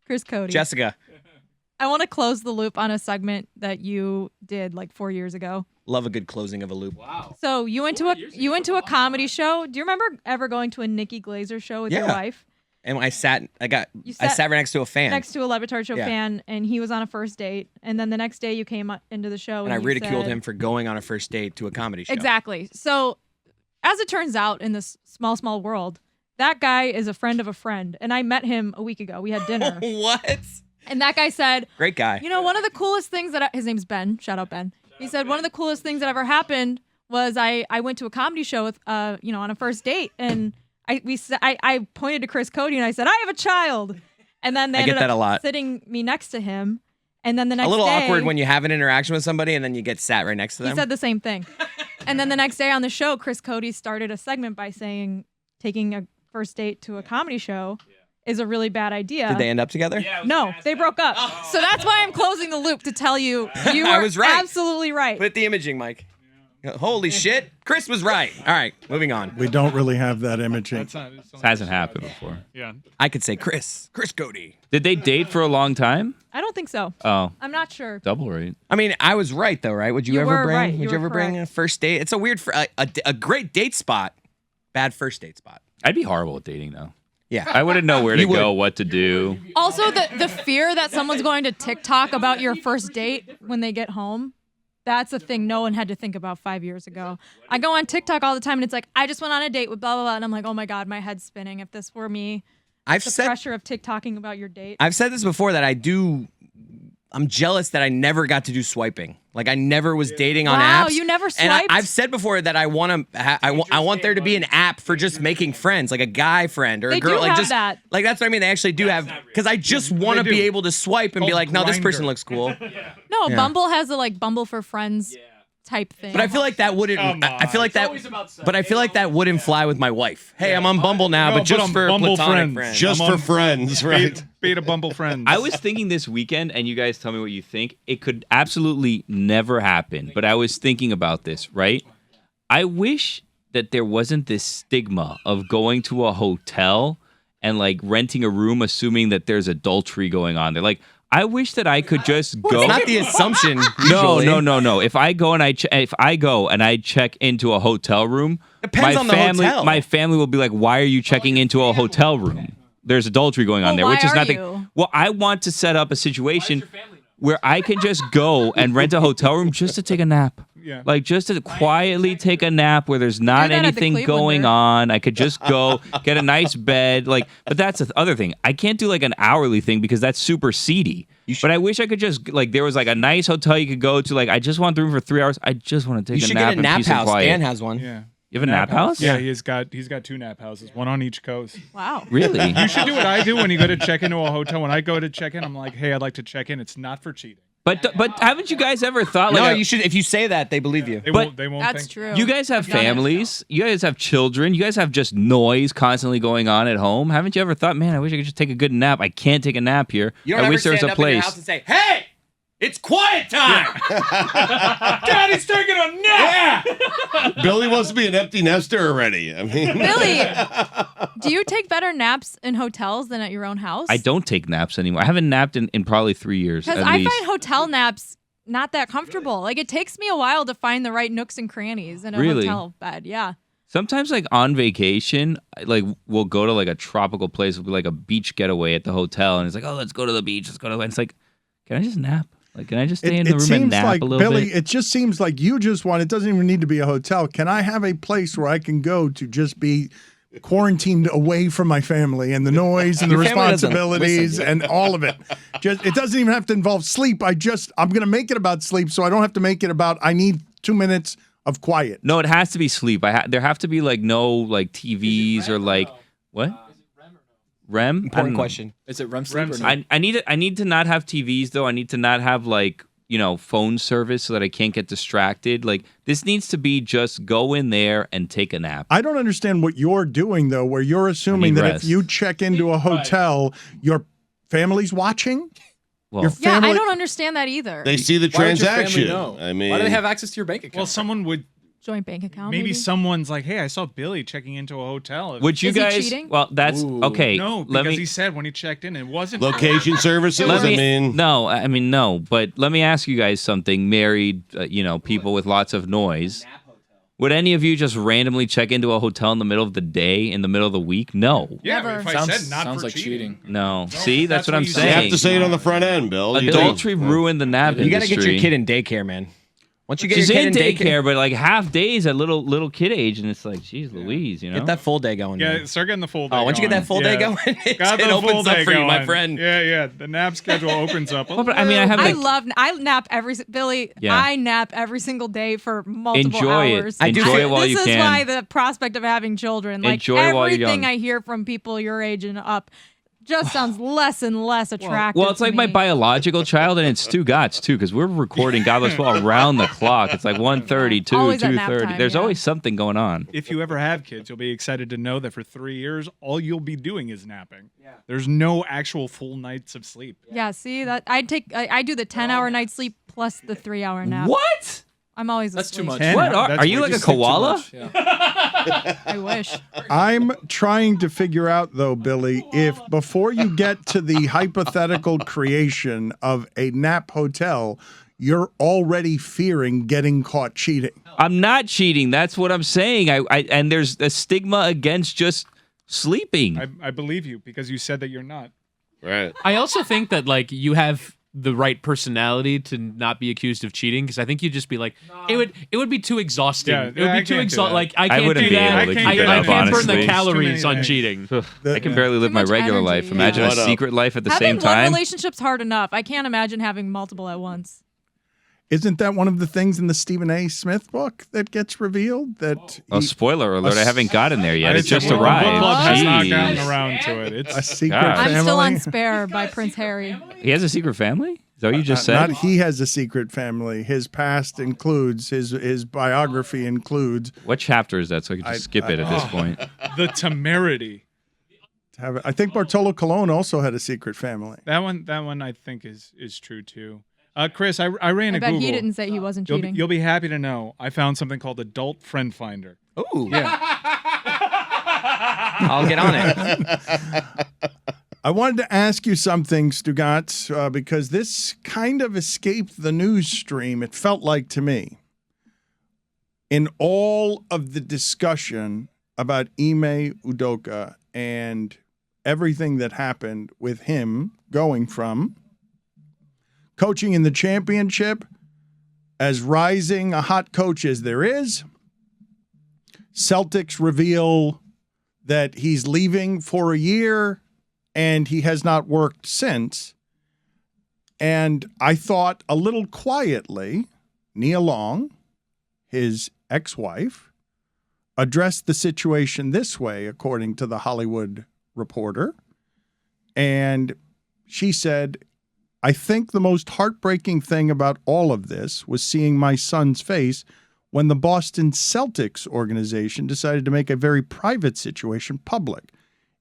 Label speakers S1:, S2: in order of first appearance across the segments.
S1: Chris Cody.
S2: Jessica.
S1: I want to close the loop on a segment that you did like 4 years ago.
S2: Love a good closing of a loop.
S3: Wow.
S1: So you went to a comedy show. Do you remember ever going to a Nikki Glazer show with your wife?
S2: And I sat right next to a fan.
S1: Next to a LeBatard Show fan, and he was on a first date. And then the next day you came into the show.
S2: And I ridiculed him for going on a first date to a comedy show.
S1: Exactly. So as it turns out in this small world, that guy is a friend of a friend. And I met him a week ago. We had dinner.
S2: What?
S1: And that guy said,
S2: great guy.
S1: You know, one of the coolest things his name's Ben. Shout out Ben. He said one of the coolest things that ever happened was I went to a comedy show with on a first date, and I pointed to Chris Cody and I said, I have a child. And then they ended up sitting me next to him. And then the next day, a little
S2: awkward when you have an interaction with somebody and then you get sat right next to them.
S1: He said the same thing. And then the next day on the show, Chris Cody started a segment by saying taking a first date to a comedy show is a really bad idea.
S2: Did they end up together?
S1: Yeah, no, they broke up. Oh. So that's why I'm closing the loop to tell you
S2: I was right.
S1: Absolutely right.
S2: Put the imaging, Mike. Holy shit. Chris was right. All right, moving on.
S4: We don't really have that imaging.
S5: This hasn't happened before.
S3: Yeah.
S2: I could say Chris Cody.
S5: Did they date for a long time?
S1: I don't think so.
S5: Oh.
S1: I'm not sure.
S5: Double right.
S2: I mean, I was right though, right? Would you ever bring?
S1: Right.
S2: Would you ever bring a first date? It's a weird, a great date spot, bad first date spot.
S5: I'd be horrible at dating though.
S2: Yeah.
S5: I wouldn't know where to go, what to do.
S1: Also, the fear that someone's going to TikTok about your first date when they get home, that's a thing no one had to think about 5 years ago. I go on TikTok all the time, and it's like, I just went on a date with blah, blah, blah. And I'm like, oh, my God, my head's spinning. If this were me, pressure of TikToking about your date.
S2: I've said this before that I'm jealous that I never got to do swiping. Like I never was dating on apps.
S1: Wow, you never swiped?
S2: And I've said before that I want there to be an app for just making friends, like a guy friend or a girl.
S1: They do have that.
S2: Like that's what I mean. They actually do have, because I just want to be able to swipe and be like, no, this person looks cool.
S1: No, Bumble has a Bumble for Friends type thing.
S2: But I feel like that wouldn't. I feel like that. But I feel like that wouldn't fly with my wife. Hey, I'm on Bumble now, but just for platonic friends.
S4: Just for friends, right?
S3: Beta Bumble friends.
S5: I was thinking this weekend, and you guys tell me what you think. It could absolutely never happen, but I was thinking about this, right? I wish that there wasn't this stigma of going to a hotel and renting a room, assuming that there's adultery going on there. I wish that I could just go.
S2: It's not the assumption.
S5: No. If I go and I check into a hotel room,
S2: depends on the hotel.
S5: My family will be like, "Why are you checking into a hotel room? There's adultery going on there," which is nothing. Well, I want to set up a situation where I can just go and rent a hotel room just to take a nap. Yeah. Just to quietly take a nap where there's not anything going on. I could just go get a nice bed. But that's the other thing. I can't do an hourly thing because that's super seedy. But I wish I could just there was a nice hotel you could go to. I just want the room for 3 hours. I just want to take a nap.
S2: You should get a nap house. Dan has one.
S3: Yeah.
S5: You have a nap house?
S3: Yeah, he's got 2 nap houses, one on each coast.
S1: Wow.
S5: Really?
S3: You should do what I do when you go to check into a hotel. When I go to check in, I'm like, hey, I'd like to check in. It's not for cheating.
S5: But haven't you guys ever thought
S2: no, you should. If you say that, they believe you.
S3: They won't.
S1: That's true.
S5: You guys have families. You guys have children. You guys have just noise constantly going on at home. Haven't you ever thought, man, I wish I could just take a good nap. I can't take a nap here. I wish there was a place.
S2: In your house and say, hey, it's quiet time. Daddy's taking a nap.
S4: Yeah. Billy wants to be an empty nester already. I mean,
S1: Billy, do you take better naps in hotels than at your own house?
S5: I don't take naps anymore. I haven't napped in probably 3 years.
S1: Because I find hotel naps not that comfortable. It takes me a while to find the right nooks and crannies in a hotel bed. Yeah.
S5: Sometimes on vacation, we'll go to a tropical place. It'll be a beach getaway at the hotel. And it's oh, let's go to the beach. Let's go to. And it's can I just nap? Can I just stay in the room and nap a little bit?
S4: Billy, it just seems like you just want, it doesn't even need to be a hotel. Can I have a place where I can go to just be quarantined away from my family and the noise and the responsibilities and all of it? It doesn't even have to involve sleep. I'm going to make it about sleep, so I don't have to make it about I need 2 minutes of quiet.
S5: No, it has to be sleep. There have to be no TVs or what? REM?
S2: Important question.
S6: Is it REM sleep or
S5: no? I need to not have TVs though. I need to not have phone service so that I can't get distracted. This needs to be just go in there and take a nap.
S4: I don't understand what you're doing though, where you're assuming that if you check into a hotel, your family's watching.
S5: Well,
S1: I don't understand that either.
S4: They see the transaction.
S6: I mean, why do they have access to your bank account?
S3: Well, someone would
S1: joint bank account.
S3: Maybe someone's like, "Hey, I saw Billy checking into a hotel."
S5: Would you
S1: Is he
S5: guys?
S1: cheating?
S5: Well, that's okay.
S3: No, because he said when he checked in, it wasn't
S6: location services.
S5: I mean, no. But let me ask you guys something. Married, people with lots of noise. Would any of you just randomly check into a hotel in the middle of the day, in the middle of the week? No.
S3: Yeah,
S1: Never.
S3: but if I said not
S7: sounds
S3: for
S7: like
S3: cheating.
S5: No. See, that's what I'm
S3: what you
S5: saying.
S6: You have to say it on the front end, Bill.
S5: Adultery ruined the nap
S2: You got to
S5: industry.
S2: get your kid in daycare, man. Once you get
S5: She's
S2: your kid
S5: in daycare, but like half days at little kid age, and it's like, geez, Louise,
S2: get that full day going.
S3: Yeah,
S2: man.
S3: start getting the full day.
S2: Oh, once you get
S3: going.
S2: that full day going, it
S3: Got the full
S2: opens up
S3: day
S2: for you, my
S3: going.
S2: friend.
S3: Yeah. The nap schedule opens up.
S5: Well, but I mean,
S1: I nap Billy.
S5: Yeah.
S1: I nap every single day for multiple
S5: Enjoy it.
S1: hours.
S5: Enjoy it while you
S1: This
S5: can.
S1: is why the prospect of having children, like
S5: Enjoy it while you're
S1: everything
S5: young.
S1: I hear from people your age and up, just sounds less and less attractive.
S5: Well, it's like
S1: to
S5: my
S1: me.
S5: biological child, and it's Stugotz too, because we're recording God Bless Well around the clock. It's like 1:30,
S1: Always at nap
S5: 2:30.
S1: time,
S5: There's
S1: yeah.
S5: always something going on.
S3: If you ever have kids, you'll be excited to know that for 3 years, all you'll be doing is napping. Yeah. There's no actual full nights of sleep.
S1: Yeah, see that I do the 10-hour night sleep plus the 3-hour nap.
S5: What?
S1: I'm always
S7: That's too
S1: asleep.
S7: much.
S5: What?
S3: That's
S5: Are you
S3: way
S5: like
S3: too
S5: a
S3: much.
S5: koala?
S1: I wish.
S4: I'm trying to figure out, though, Billy, if before you get to the hypothetical creation of a nap hotel, you're already fearing getting caught cheating.
S5: I'm not cheating. That's what I'm saying. And there's a stigma against just sleeping.
S3: I believe you because you said that you're not.
S6: Right.
S7: I also think that like you have the right personality to not be accused of cheating because I think you'd just be like it would be too exhausting.
S3: Yeah,
S7: it would
S3: I
S7: be too
S3: can't do
S7: exhausting.
S3: that.
S7: Like I can't
S5: wouldn't
S7: do
S5: be
S7: that.
S5: able to
S3: keep it
S7: I
S3: up,
S7: can't burn the
S3: honestly.
S7: calories
S3: Too
S7: on
S3: many
S7: cheating.
S5: I can barely live
S1: Too
S5: my
S1: much
S5: regular
S1: energy,
S5: life.
S1: yeah.
S5: Imagine a
S6: What up?
S5: secret life at the
S1: Having
S5: same
S1: one
S5: time.
S1: relationship's hard enough. I can't imagine having multiple at once.
S4: Isn't that one of the things in the Stephen A. Smith book that gets revealed? That
S5: Oh, spoiler alert! I haven't gotten there yet. It
S3: It's
S5: just
S3: the book
S5: arrived.
S3: club has not
S5: Jeez.
S3: gotten around to it.
S4: a
S3: It's
S4: secret
S5: God.
S4: family?
S1: I'm still on Spare by Prince Harry.
S5: He has a secret family? Is that what you just said?
S4: Not he has a secret family. His past includes, his biography includes.
S5: What chapter is that? So I can just skip it at this point.
S3: the temerity.
S4: I think Bartolo Colon also had a secret family.
S3: That one I think is true too. Chris, I ran
S1: I
S3: a
S1: bet
S3: Google.
S1: he didn't say he wasn't
S3: You'll be,
S1: cheating.
S3: you'll be happy to know I found something called Adult Friend Finder.
S2: Ooh,
S3: Yeah.
S2: I'll get on it.
S4: I wanted to ask you something, Stugotz, because this kind of escaped the news stream, it felt like to me. In all of the discussion about Ime Udoka and everything that happened with him going from coaching in the championship as rising a hot coach as there is, Celtics reveal that he's leaving for a year and he has not worked since. And I thought a little quietly, Nia Long, his ex-wife, addressed the situation this way, according to the Hollywood Reporter. And she said, I think the most heartbreaking thing about all of this was seeing my son's face when the Boston Celtics organization decided to make a very private situation public.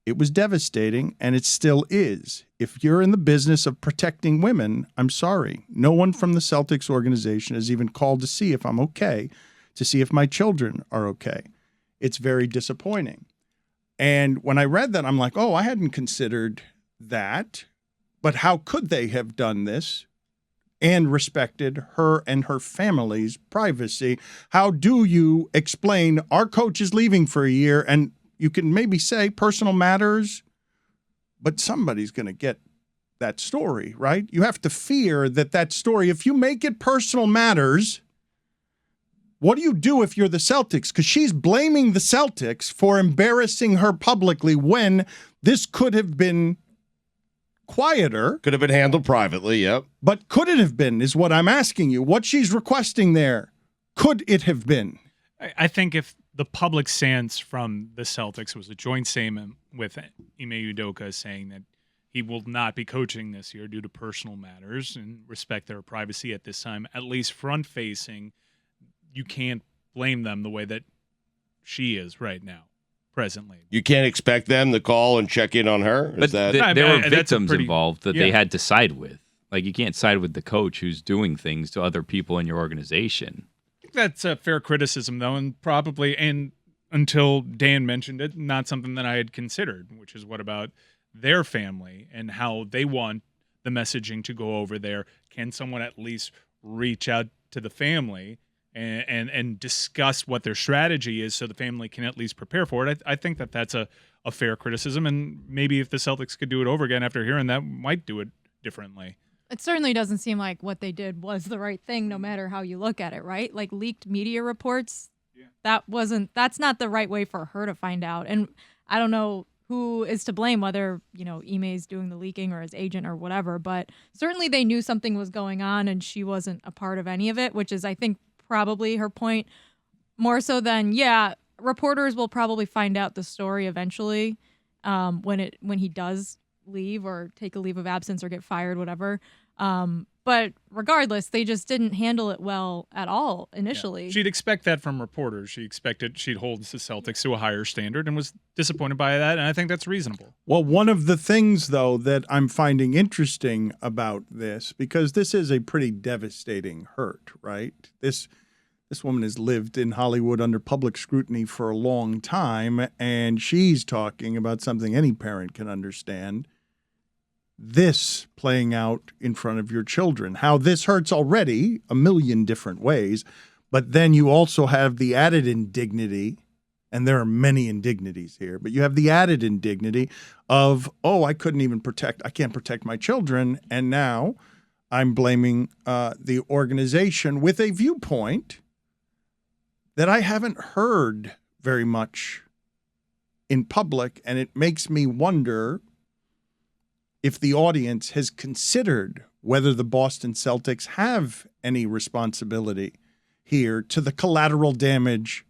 S4: It was devastating, and it still is. If you're in the business of protecting women, I'm sorry. No one from the Celtics organization has even called to see if I'm okay, to see if my children are okay. It's very disappointing. And when I read that, I'm like, oh, I hadn't considered that. But how could they have done this and respected her and her family's privacy? How do you explain our coach is leaving for a year, and you can maybe say personal matters, but somebody's going to get that story, right? You have to fear that story, if you make it personal matters, what do you do if you're the Celtics? Because she's blaming the Celtics for embarrassing her publicly when this could have been quieter.
S6: Could have been handled privately, yep.
S4: But could it have been, is what I'm asking you. What she's requesting there, could it have been?
S3: I think if the public stance from the Celtics was a joint statement with Ime Udoka saying that he will not be coaching this year due to personal matters and respect their privacy at this time, at least front-facing, you can't blame them the way that she is right now, presently.
S6: You can't expect them to call and check in on her?
S5: But
S6: Is that
S5: there were
S3: that's a
S5: victims
S3: pretty-
S5: involved that
S3: yeah.
S5: they had to side with. Like, you can't side with the coach who's doing things to other people in your organization.
S3: that's a fair criticism, though, and probably, and until Dan mentioned it, not something that I had considered, which is what about their family and how they want the messaging to go over there. Can someone at least reach out to the family and discuss what their strategy is so the family can at least prepare for it? I think that that's a fair criticism, and maybe if the Celtics could do it over again after hearing that, might do it differently.
S1: It certainly doesn't seem like what they did was the right thing, no matter how you look at it, right? Like leaked media reports, that's not the right way for her to find out. And I don't know who is to blame, whether, Ime's doing the leaking or his agent or whatever, but certainly they knew something was going on and she wasn't a part of any of it, which is, I think, probably her point, more so than, reporters will probably find out the story eventually when he does leave or take a leave of absence or get fired, whatever. But regardless, they just didn't handle it well at all initially.
S3: Yeah. She'd expect that from reporters. She expected she'd hold the Celtics to a higher standard and was disappointed by that, and I think that's reasonable.
S4: Well, one of the things, though, that I'm finding interesting about this, because this is a pretty devastating hurt, right? This woman has lived in Hollywood under public scrutiny for a long time, and she's talking about something any parent can understand. This playing out in front of your children, how this hurts already a million different ways, but then you also have the added indignity, and there are many indignities here, but you have the added indignity of, I can't protect my children, and now I'm blaming the organization with a viewpoint that I haven't heard very much in public, and it makes me wonder if the audience has considered whether the Boston Celtics have any responsibility here to the collateral damage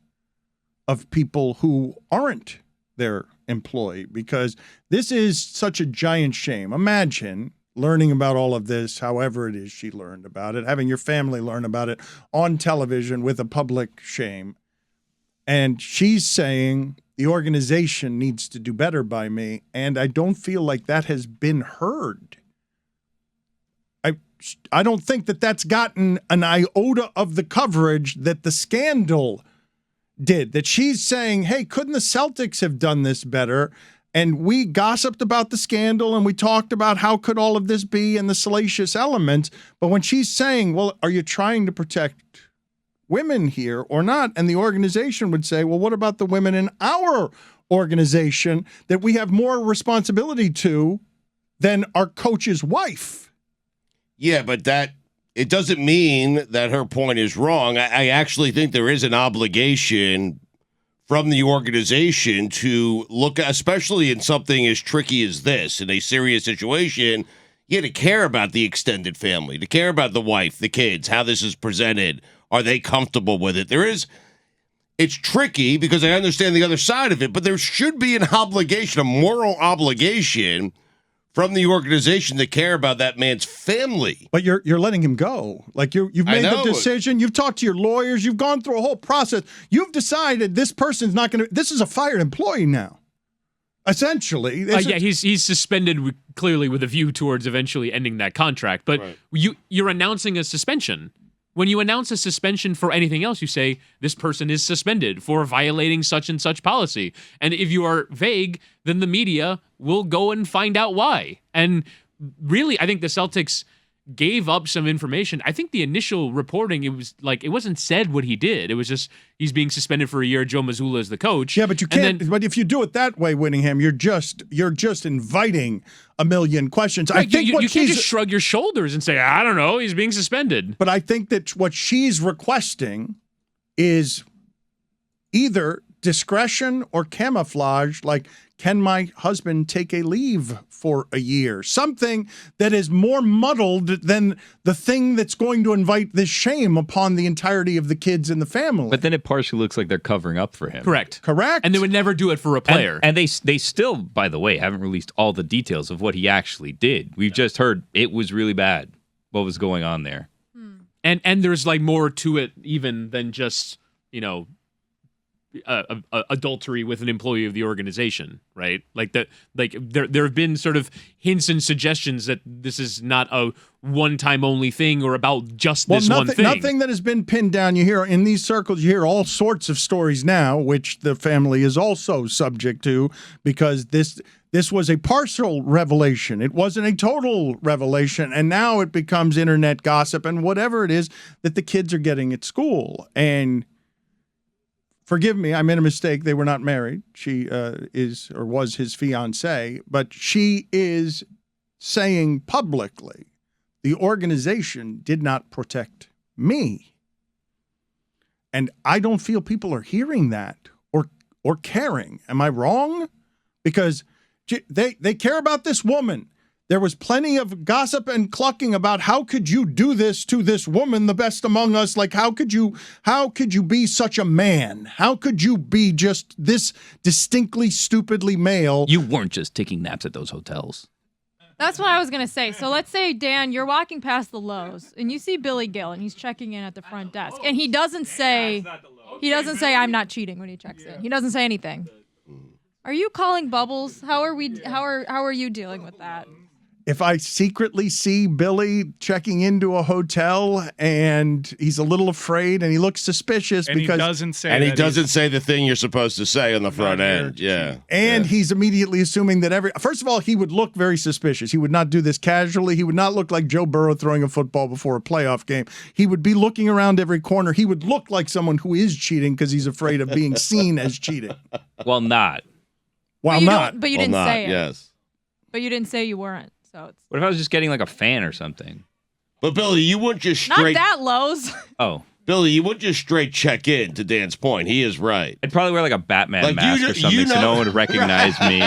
S4: of people who aren't their employee, because this is such a giant shame. Imagine learning about all of this, however it is she learned about it, having your family learn about it on television with a public shame. And she's saying the organization needs to do better by me, and I don't feel like that has been heard. I don't think that that's gotten an iota of the coverage that the scandal did, that she's saying, hey, couldn't the Celtics have done this better? And we gossiped about the scandal and we talked about how could all of this be and the salacious elements. But when she's saying, well, are you trying to protect women here or not? And the organization would say, well, what about the women in our organization that we have more responsibility to than our coach's wife?
S6: Yeah, but it doesn't mean that her point is wrong. I actually think there is an obligation from the organization to look, especially in something as tricky as this, in a serious situation, to care about the extended family, to care about the wife, the kids, how this is presented. Are they comfortable with it? It's tricky because I understand the other side of it, but there should be an obligation, a moral obligation from the organization to care about that man's family.
S4: But you're letting him go. Like you've made the decision. You've talked to your lawyers. You've gone through a whole process. You've decided this person's not going to. This is a fired employee now. Essentially,
S7: he's suspended clearly with a view towards eventually ending that contract. But
S6: right.
S7: You're announcing a suspension. When you announce a suspension for anything else, you say this person is suspended for violating such and such policy. And if you are vague, then the media will go and find out why. And really, I think the Celtics gave up some information. I think the initial reporting, it wasn't said what he did. It was just he's being suspended for a year. Joe Mazzulla is the coach.
S4: Yeah, but you can't. But if you do it that way, Whittingham, you're just inviting a million questions.
S7: Right,
S4: I think
S7: you can't just shrug your shoulders and say, I don't know, he's being suspended.
S4: But I think that what she's requesting is either discretion or camouflage, like, can my husband take a leave for a year? Something that is more muddled than the thing that's going to invite this shame upon the entirety of the kids in the family.
S5: But then it partially looks like they're covering up for him.
S7: Correct.
S4: And
S7: they would never do it for a player.
S5: And they still, by the way, haven't released all the details of what he actually did. We've just heard it was really bad, what was going on there.
S7: And there's more to it even than just, adultery with an employee of the organization, right? Like that, like there have been sort of hints and suggestions that this is not a one-time only thing or about just this one thing.
S4: Nothing that has been pinned down. You hear in these circles, you hear all sorts of stories now, which the family is also subject to, because this was a partial revelation. It wasn't a total revelation, and now it becomes internet gossip and whatever it is that the kids are getting at school. And forgive me, I made a mistake. They were not married. She is or was his fiancée, but she is saying publicly, the organization did not protect me. And I don't feel people are hearing that or caring. Am I wrong? Because they care about this woman. There was plenty of gossip and clucking about how could you do this to this woman, the best among us? Like, how could you be such a man? How could you be just this distinctly, stupidly male?
S5: You weren't just taking naps at those hotels.
S1: That's what I was going to say. So let's say, Dan, you're walking past the Lowe's and you see Billy Gill and he's checking in at the front desk. And he doesn't say, I'm not cheating when he checks in. He doesn't say anything. Are you calling bubbles? How are you dealing with that?
S4: If I secretly see Billy checking into a hotel and he's a little afraid and he looks suspicious
S3: and
S4: because
S3: he doesn't say
S6: the thing you're supposed to say on the front end. Yeah.
S4: And he's immediately assuming that first of all, he would look very suspicious. He would not do this casually. He would not look like Joe Burrow throwing a football before a playoff game. He would be looking around every corner. He would look like someone who is cheating because he's afraid of being seen as cheating.
S5: Well, not.
S1: But you didn't say it.
S6: Yes.
S1: But you didn't say you weren't. So it's
S5: what if I was just getting like a fan or something?
S6: But Billy, you wouldn't just straight.
S1: Not that Lowe's.
S5: Oh.
S6: Billy, you wouldn't just straight check in, to Dan's point. He is right.
S5: I'd probably wear like a Batman mask or something so no one would recognize me.